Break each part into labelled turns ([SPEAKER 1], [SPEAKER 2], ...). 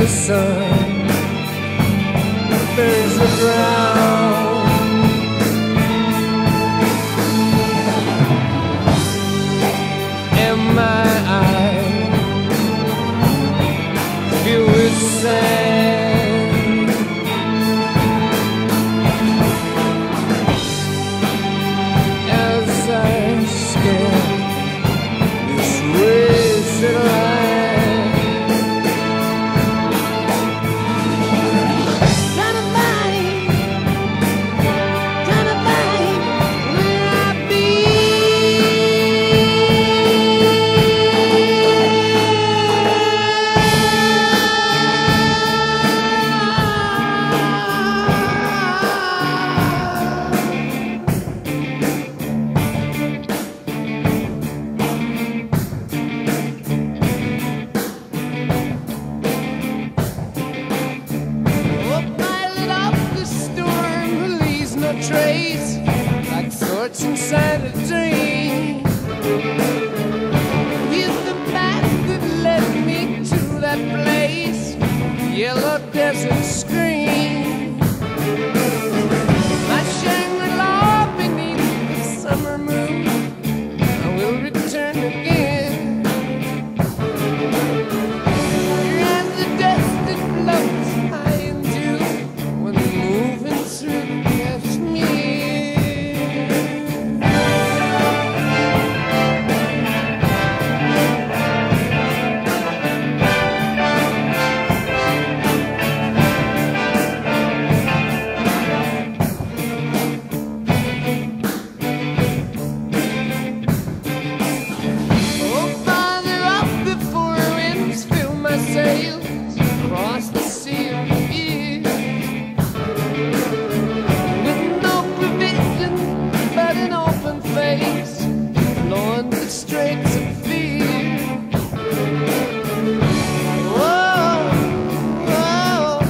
[SPEAKER 1] sun bears the ground. And my eyes filled with sand as I scan this wasted land. Trace like thoughts inside a dream. Here's the path that led me to that place, the yellow desert screen. My Shangri-La beneath the summer moon, I will return again. You're as the dust that floats high into when moving through across the sea of fear, with no provision but an open face, blowing the straits of fear. Whoa, whoa.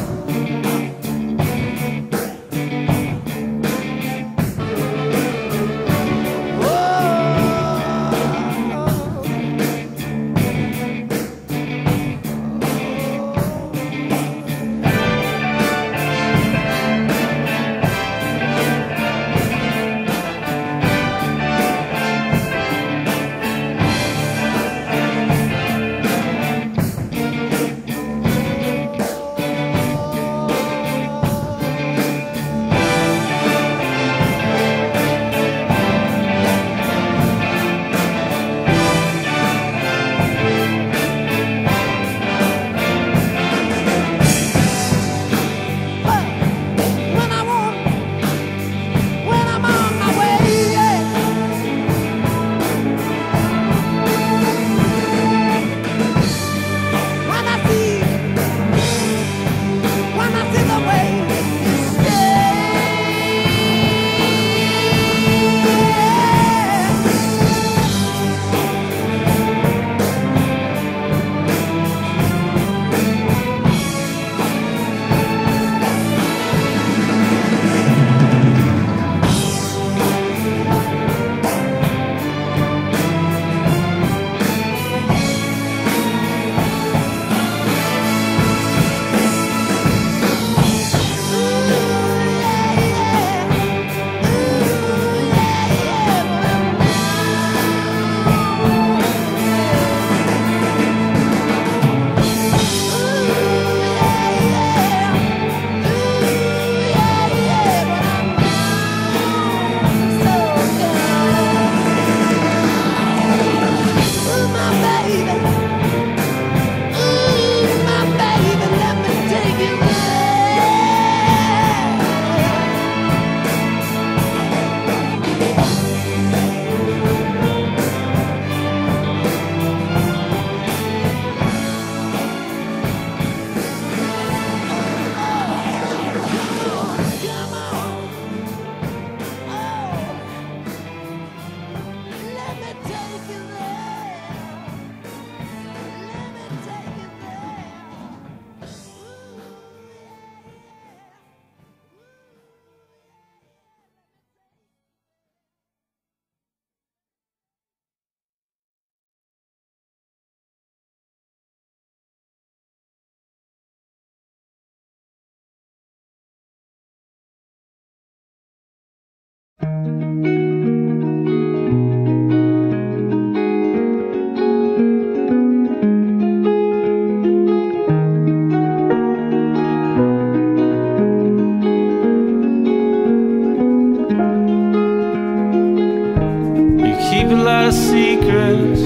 [SPEAKER 2] Keep a lot of secrets,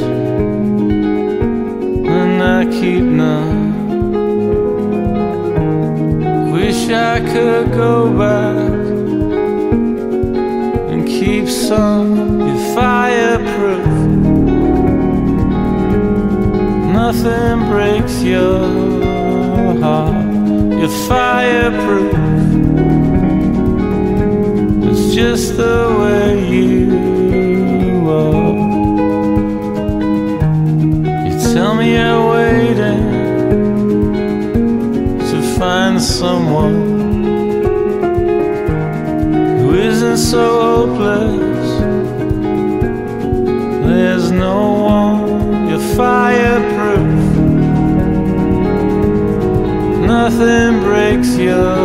[SPEAKER 2] and I keep none. Wish I could go back and keep some. You're fireproof. Nothing breaks your heart. You're fireproof. It's just the way you. You tell me you're waiting to find someone who isn't so hopeless. There's no one. You're fireproof. Nothing breaks your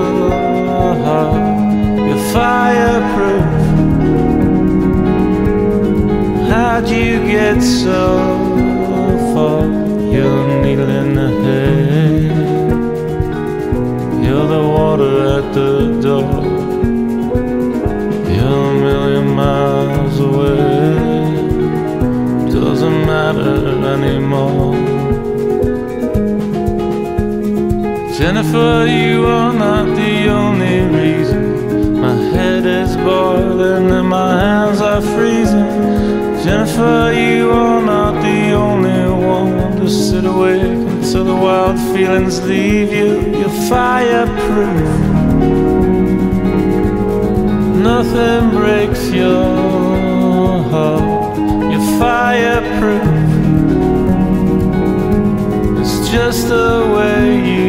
[SPEAKER 2] heart. You're fireproof. How'd you get so far? You're a needle in the head. You're the water at the door. You're a million miles away. Doesn't matter anymore. Jennifer, you are not the only reason my head is boiling and my hands are freezing. Jennifer, you are not the only one to sit awake until the wild feelings leave you. You're fireproof. Nothing breaks your heart. You're fireproof. It's just the way you